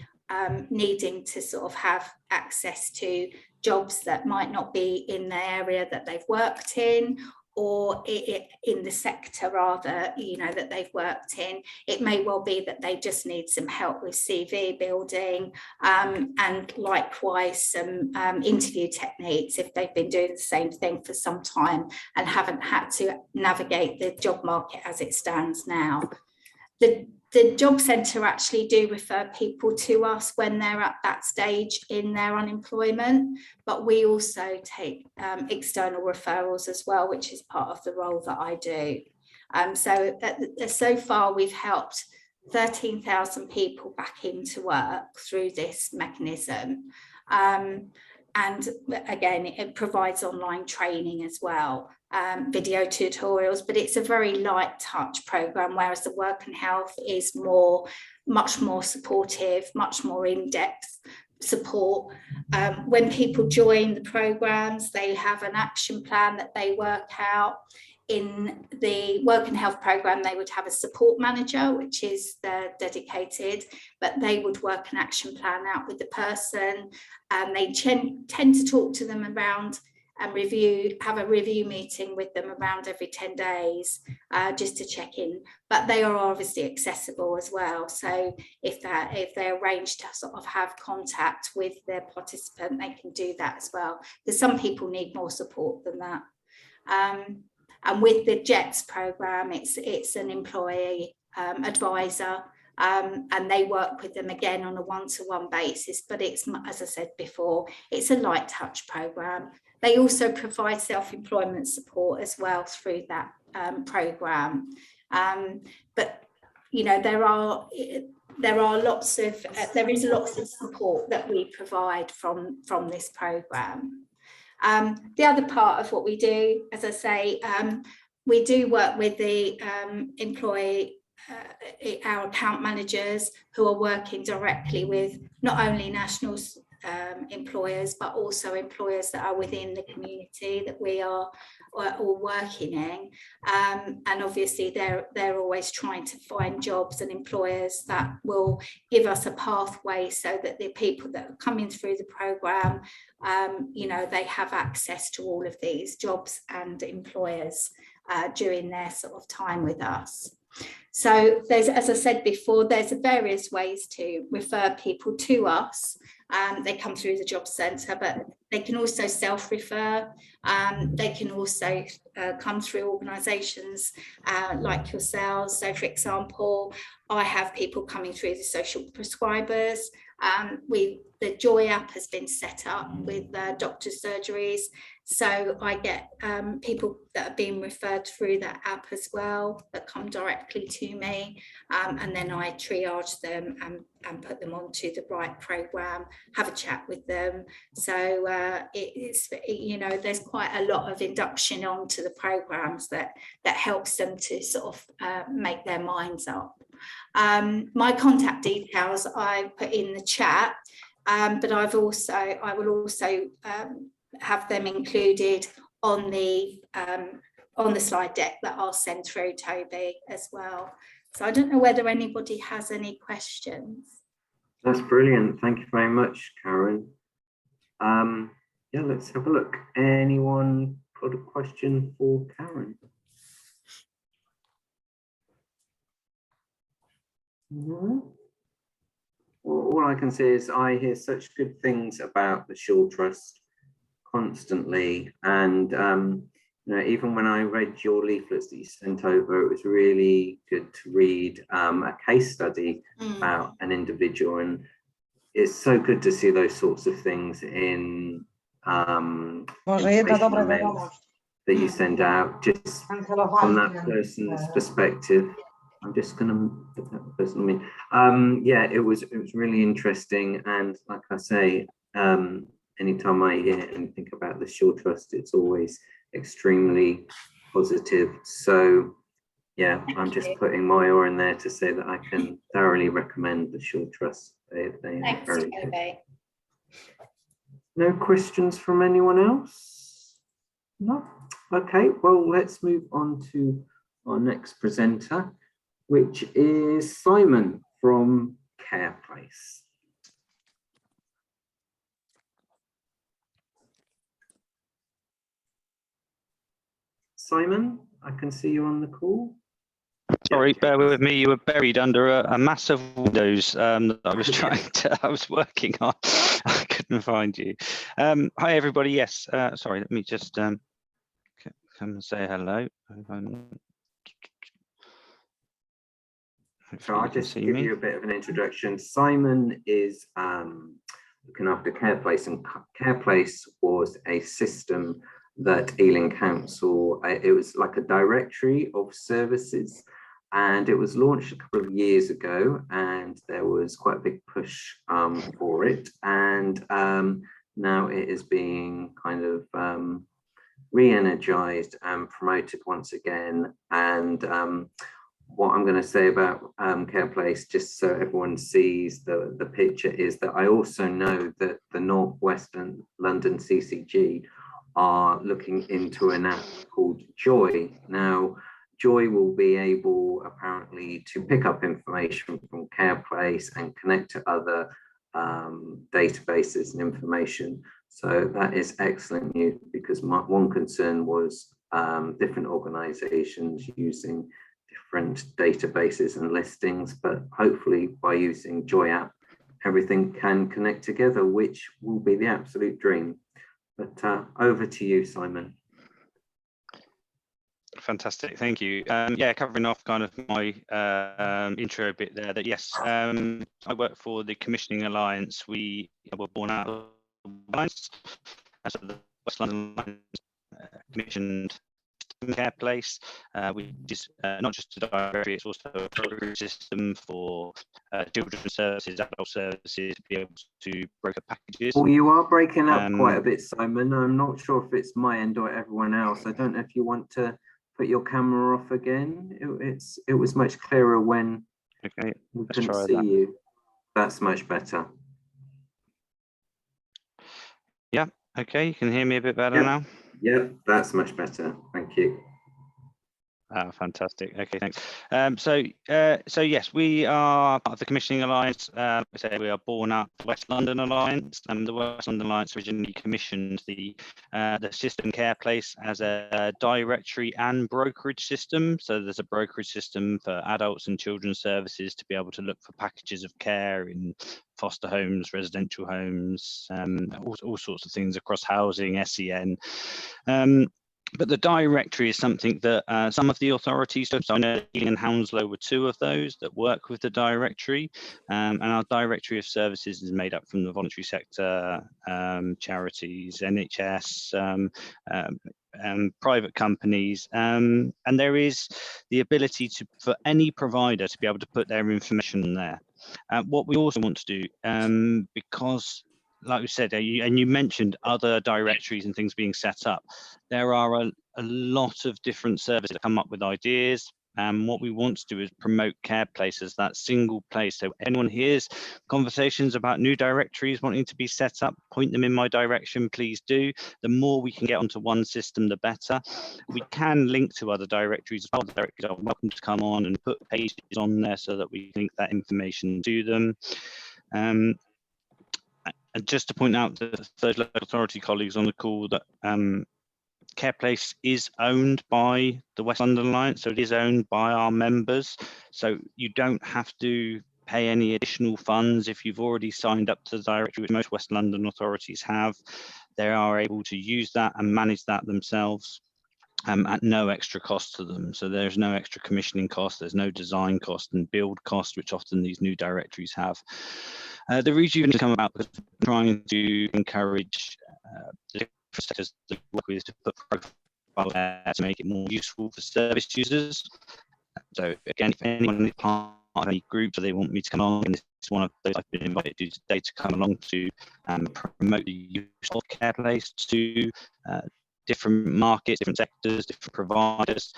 needing to sort of have access to jobs that might not be in the area that they've worked in, or in the sector rather, that they've worked in. It may well be that they just need some help with CV building, and likewise some interview techniques if they've been doing the same thing for some time and haven't had to navigate the job market as it stands now. The job centre actually do refer people to us when they're at that stage in their unemployment, but we also take external referrals as well, which is part of the role that I do. So far we've helped 13,000 people back into work through this mechanism. And again, it provides online training as well, video tutorials, but it's a very light touch programme, whereas the Work and Health is much more supportive, much more in-depth support. When people join the programmes, they have an action plan that they work out. In the Work and Health programme, they would have a support manager, which is dedicated, but they would work an action plan out with the person, and they tend to talk to them around and have a review meeting with them around every 10 days, just to check in. But they are obviously accessible as well. So if they arrange to sort of have contact with their participant, they can do that as well, because some people need more support than that. And with the JETS programme, it's an employee advisor, and they work with them again on a one-to-one basis, but it's, as I said before, it's a light touch programme. They also provide self-employment support as well through that programme. But there is lots of support that we provide from this programme. The other part of what we do, as I say, we do work with the our account managers who are working directly with not only national employers, but also employers that are within the community that we are all working in. And obviously they're always trying to find jobs and employers that will give us a pathway so that the people that are coming through the programme, they have access to all of these jobs and employers during their sort of time with us. So there's, as I said before, there's various ways to refer people to us. They come through the job centre, but they can also self-refer. They can also come through organisations like yourselves. So, for example, I have people coming through the social prescribers. The Joy app has been set up with doctors' surgeries. So I get people that are being referred through that app as well, that come directly to me, and then I triage them and put them onto the right programme, have a chat with them. So there's quite a lot of induction onto the programmes that helps them to sort of make their minds up. My contact details I put in the chat, but I will also have them included on the slide deck that I'll send through, Toby, as well. So I don't know whether anybody has any questions. That's brilliant. Thank you very much, Karen. Yeah, let's have a look. Anyone got a question for Karen? No? all I can say is I hear such good things about the Shaw Trust constantly, and you know, even when I read your leaflets that you sent over, it was really good to read a case study about an individual, and it's so good to see those sorts of things in informational mails that you send out, just from that person's perspective. I'm just going to put that person yeah, it was really interesting, and like I say, anytime I hear and think about the Shaw Trust, it's always extremely positive. So yeah, I'm just putting my oar in there to say that I can thoroughly recommend the Shaw Trust. They are very good. No questions from anyone else? No? Okay, well, let's move on to our next presenter, which is Simon from Care Place. Simon, I can see you on the call. Sorry, bear with me. You were buried under a massive Windows that I was I was working on. I couldn't find you. Hi, everybody. Yes, sorry, let me just come and say hello. So I'll just give you a bit of an introduction. Simon is looking after Care Place, and Care Place was a system that Ealing Council, it was like a directory of services, and it was launched a couple of years ago, and there was quite a big push for it, and now it is being kind of re-energized and promoted once again. And what I'm going to say about Care Place, just so everyone sees the picture, is that I also know that the North Western London CCG are looking into an app called Joy. Now, Joy will be able apparently to pick up information from Care Place and connect to other databases and information. So that is excellent news, because my one concern was different organizations using different databases and listings, but hopefully by using Joy app, everything can connect together, which will be the absolute dream. But over to you, Simon. Fantastic, thank you. Yeah, covering off kind of my intro bit there, that yes, I work for the Commissioning Alliance. We were born out of the Alliance, so the West London Alliance commissioned Care Place, which is not just a directory, it's also a brokerage system for children's services, adult services, to be able to broker packages. Well, you are breaking up quite a bit, Simon. I'm not sure if it's my end or everyone else. I don't know if you want to put your camera off again. It was much clearer when we couldn't see you. That's much better. Yeah, okay, you can hear me a bit better now? Yeah, that's much better. Thank you. Fantastic. Okay, thanks. So yes, we are part of the Commissioning Alliance. I say we are born out of the West London Alliance, and the West London Alliance originally commissioned the system Care Place as a directory and brokerage system. So there's a brokerage system for adults and children's services to be able to look for packages of care in foster homes, residential homes, all sorts of things across housing, SEN. But the directory is something that some of the authorities do. So I know Ealing and Hounslow were two of those that work with the directory. And our directory of services is made up from the voluntary sector, charities, NHS, private companies. And there is the ability for any provider to be able to put their information in there. What we also want to do, because like we said, and you mentioned other directories and things being set up, there are a lot of different services that come up with ideas. And what we want to do is promote Care Place as that single place. So anyone hears conversations about new directories wanting to be set up, point them in my direction, please do. The more we can get onto one system, the better. We can link to other directories as well. The directories are welcome to come on and put pages on there so that we link that information to them. And just to point out to the third local authority colleagues on the call that Care Place is owned by the West London Alliance, so it is owned by our members. So you don't have to pay any additional funds. If you've already signed up to the directory, which most West London authorities have, they are able to use that and manage that themselves at no extra cost to them. So there's no extra commissioning cost, there's no design cost and build cost, which often these new directories have. The reason come about because we're trying to encourage the different sectors that we work with to put profile there to make it more useful for service users. So again, if anyone is part of any group that they want me to come along, and this is one of those I've been invited to today to come along to promote the use of CarePlace to different markets, different sectors, different providers.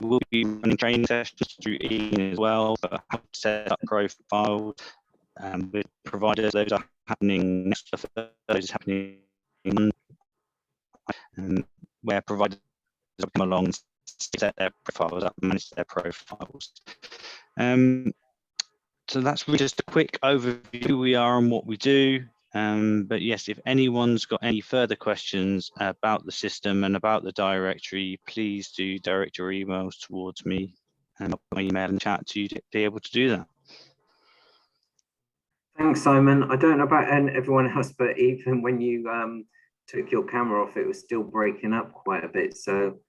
We'll be running training sessions through Ealing as well for how to set up profiles with providers. Those are happening next to those happening where providers will come along and set their profiles up, manage their profiles. So that's really just a quick overview of who we are and what we do. But yes, if anyone's got any further questions about the system and about the directory, please do direct your emails towards me and I'll put my email and chat to you to be able to do that. Thanks, Simon. I don't know about everyone else, but even when you took your camera off, it was still breaking up quite a bit. So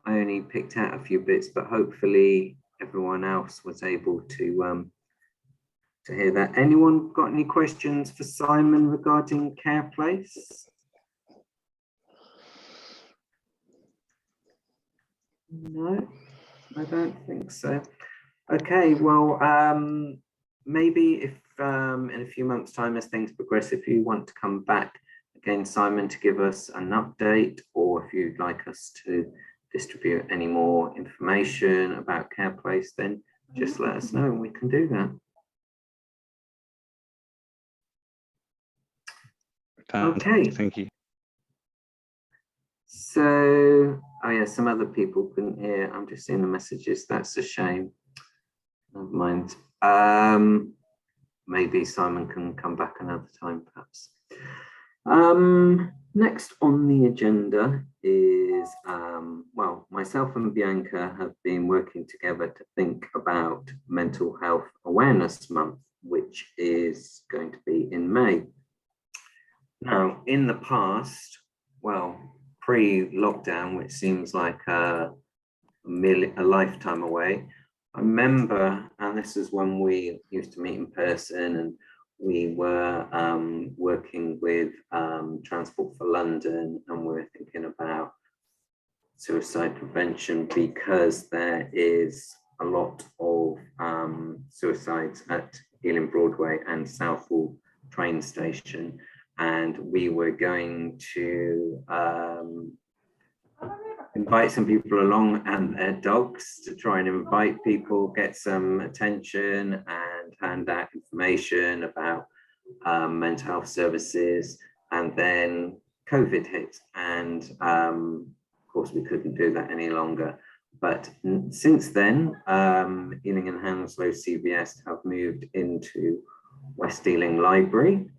I only picked out a few bits, but hopefully everyone else was able to hear that. Anyone got any questions for Simon regarding CarePlace? No, I don't think so. Okay, well, maybe if in a few months' time as things progress, if you want to come back again, Simon, to give us an update, or if you'd like us to distribute any more information about CarePlace, then just let us know and we can do that. Okay, thank you. So, oh yeah, some other people couldn't hear. I'm just seeing the messages. That's a shame. Never mind. Maybe Simon can come back another time, perhaps. Next on the agenda is, well, myself and Bianca have been working together to think about Mental Health Awareness Month, which is going to be in May. Now, in the past, well, pre-lockdown, which seems like a lifetime away, I remember, and this is when we used to meet in person, and we were working with Transport for London, and we were thinking about suicide prevention because there is a lot of suicides at Ealing Broadway and Southall train station. And we were going to invite some people along and their dogs to try and invite people, get some attention and hand out information about mental health services. And then COVID hit, and of course we couldn't do that any longer. But since then, Ealing and Hounslow CBS have moved into West Ealing Library,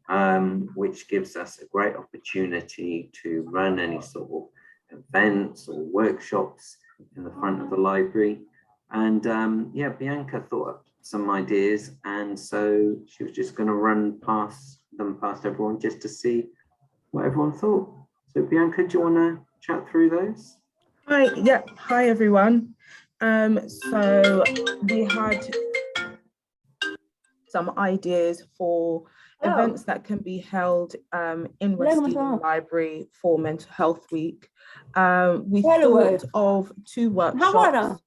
which gives us a great opportunity to run any sort of events or workshops in the front of the library. And yeah, Bianca thought up some ideas, and so she was just going to run past everyone just to see what everyone thought. So Bianca, do you want to chat through those? Hi, yeah, hi everyone. So we had some ideas for events that can be held in West Ealing Library for Mental Health Week. We thought of 2 workshops.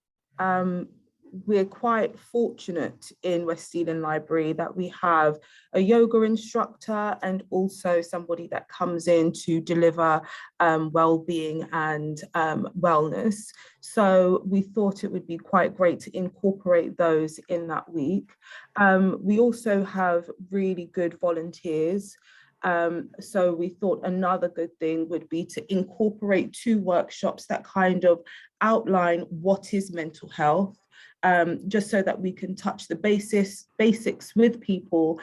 We're quite fortunate in West Ealing Library that we have a yoga instructor and also somebody that comes in to deliver well-being and wellness. So we thought it would be quite great to incorporate those in that week. We also have really good volunteers. So we thought another good thing would be to incorporate 2 workshops that kind of outline what is mental health, just so that we can touch the basics with people,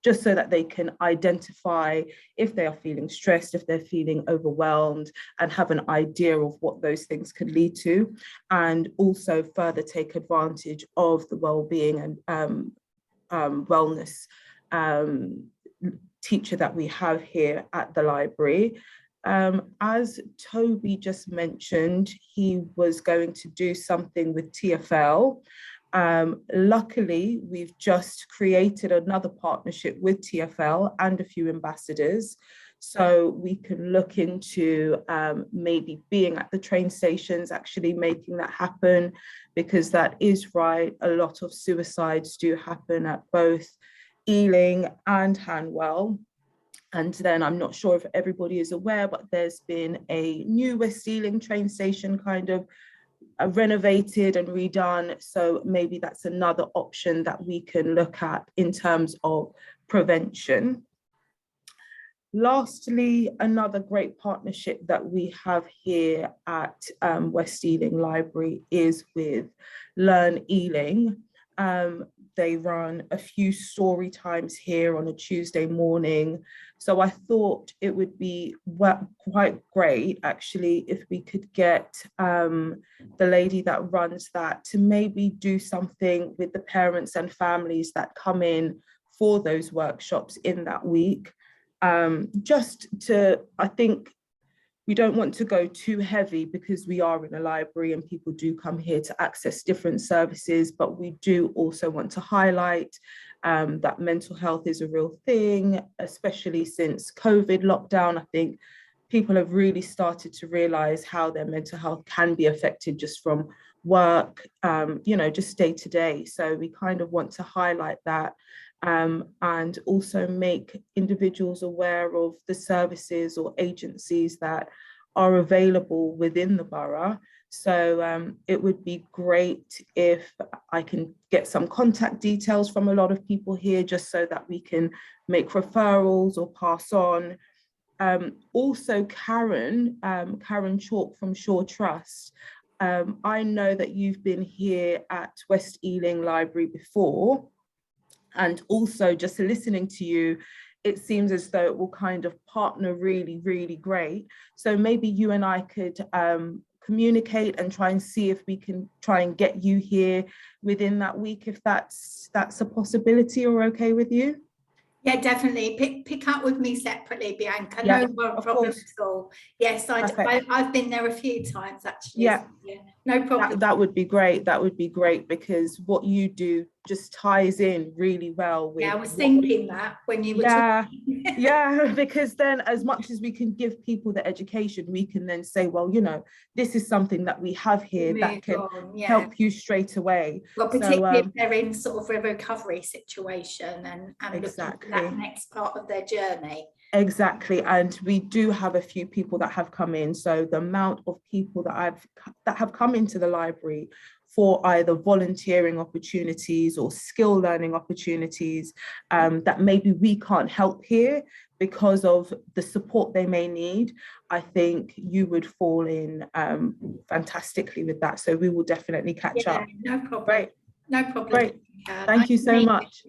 just so that they can identify if they are feeling stressed, if they're feeling overwhelmed, and have an idea of what those things could lead to, and also further take advantage of the well-being and wellness teacher that we have here at the library. As Toby just mentioned, he was going to do something with TfL. Luckily, we've just created another partnership with TfL and a few ambassadors. So we can look into maybe being at the train stations, actually making that happen, because that is right. A lot of suicides do happen at both Ealing and Hanwell. And then I'm not sure if everybody is aware, but there's been a new West Ealing train station kind of renovated and redone. So maybe that's another option that we can look at in terms of prevention. Lastly, another great partnership that we have here at West Ealing Library is with Learn Ealing. They run a few story times here on a Tuesday morning. So I thought it would be quite great, actually, if we could get the lady that runs that to maybe do something with the parents and families that come in for those workshops in that week. Just to, I think, we don't want to go too heavy because we are in a library and people do come here to access different services, but we do also want to highlight that mental health is a real thing, especially since COVID lockdown. I think people have really started to realize how their mental health can be affected just from work, just day to day. So we kind of want to highlight that. And also make individuals aware of the services or agencies that are available within the borough. So it would be great if I can get some contact details from a lot of people here, just so that we can make referrals or pass on. Also, Karen Chalk from Shore Trust, I know that you've been here at West Ealing Library before. And also just listening to you, it seems as though it will kind of partner really, really great. So maybe you and I could communicate and try and see if we can try and get you here within that week, if that's a possibility or okay with you. Yeah, definitely. Pick up with me separately, Bianca. Yeah, no problem at all. Yes, I've been there a few times actually. Yeah, so yeah, no problem. That would be great. That would be great, because what you do just ties in really well with. Yeah, I was thinking that when you were talking. Yeah, because then as much as we can give people the education, we can then say, well, this is something that we have here that can help you straight away. Well, particularly if they're in sort of a recovery situation and exactly looking at that next part of their journey. Exactly, and we do have a few people that have come in. So the amount of people that have come into the library for either volunteering opportunities or skill learning opportunities that maybe we can't help here because of the support they may need, I think you would fall in fantastically with that. So we will definitely catch up. No problem. Great. No problem. Great. Thank you so much.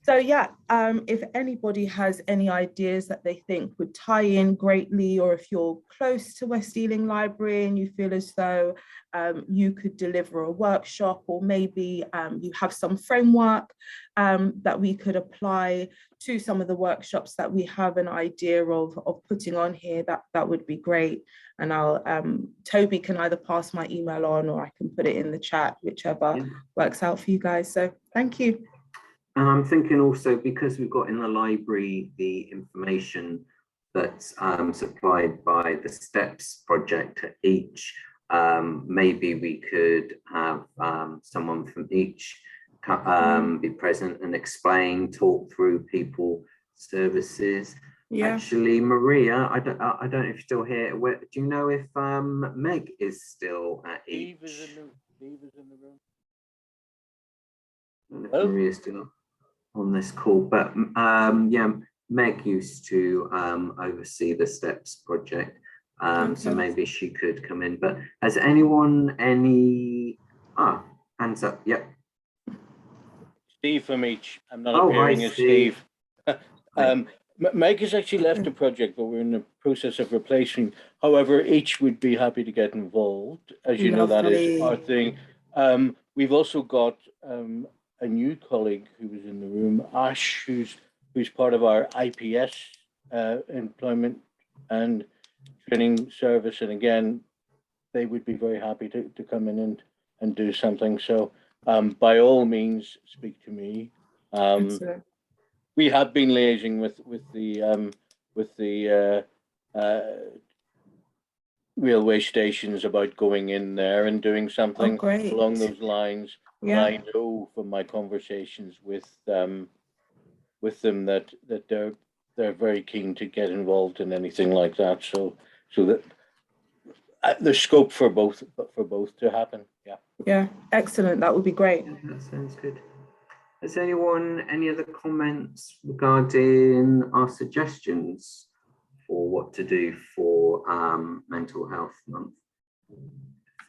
So yeah, if anybody has any ideas that they think would tie in greatly, or if you're close to West Ealing Library and you feel as though you could deliver a workshop, or maybe you have some framework that we could apply to some of the workshops that we have an idea of putting on here, that would be great. And Toby can either pass my email on, or I can put it in the chat, whichever works out for you guys. So thank you. And I'm thinking also, because we've got in the library the information that's supplied by the STEPS project at each, maybe we could have someone from each be present and explain, talk through people services. Actually, Maria, I don't know if you're still here. Do you know if Meg is still at each? Eve is in the room. I don't know if Maria's still on this call, but yeah, Meg used to oversee the STEPS project, so maybe she could come in. But has anyone hands up? Yep. Steve from each. I'm not appearing as Steve. Meg has actually left the project, but we're in the process of replacing. However, each would be happy to get involved. As you know, that is our thing. We've also got a new colleague who was in the room, Ash, who's part of our IPS employment and training service. And again, they would be very happy to come in and do something. So by all means, speak to me. We have been liaising with the railway stations about going in there and doing something along those lines. Yeah. I know from my conversations with them that they're very keen to get involved in anything like that. So that there's scope for both to happen. Yeah. Yeah, excellent. That would be great. Yeah, that sounds good. Has anyone any other comments regarding our suggestions for what to do for Mental Health Month?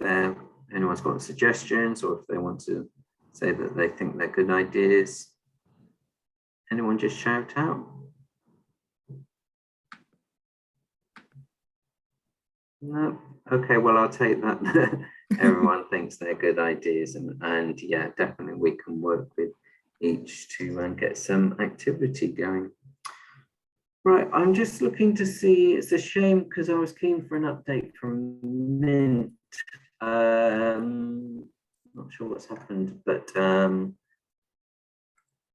If anyone's got suggestions, or if they want to say that they think they're good ideas, anyone just shout out. No. Okay, well, I'll take that. Everyone thinks they're good ideas, and yeah, definitely we can work with each to get some activity going. Right, I'm just looking to see, it's a shame because I was keen for an update from Mint. Not sure what's happened, but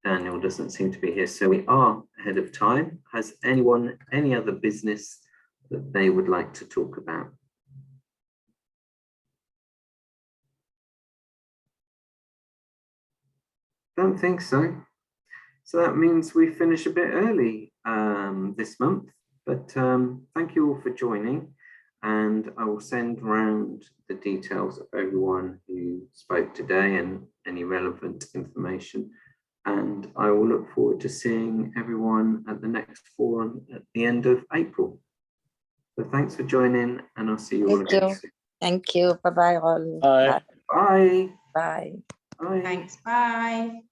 Daniel doesn't seem to be here, so we are ahead of time. Has anyone any other business that they would like to talk about? Don't think so. So that means we finish a bit early this month, but thank you all for joining, and I will send around the details of everyone who spoke today and any relevant information, and I will look forward to seeing everyone at the next forum at the end of April. So thanks for joining, and I'll see you all again soon. Thank you. Bye-bye all. Bye. Bye. Bye. Bye. Thanks. Bye.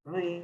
Bye.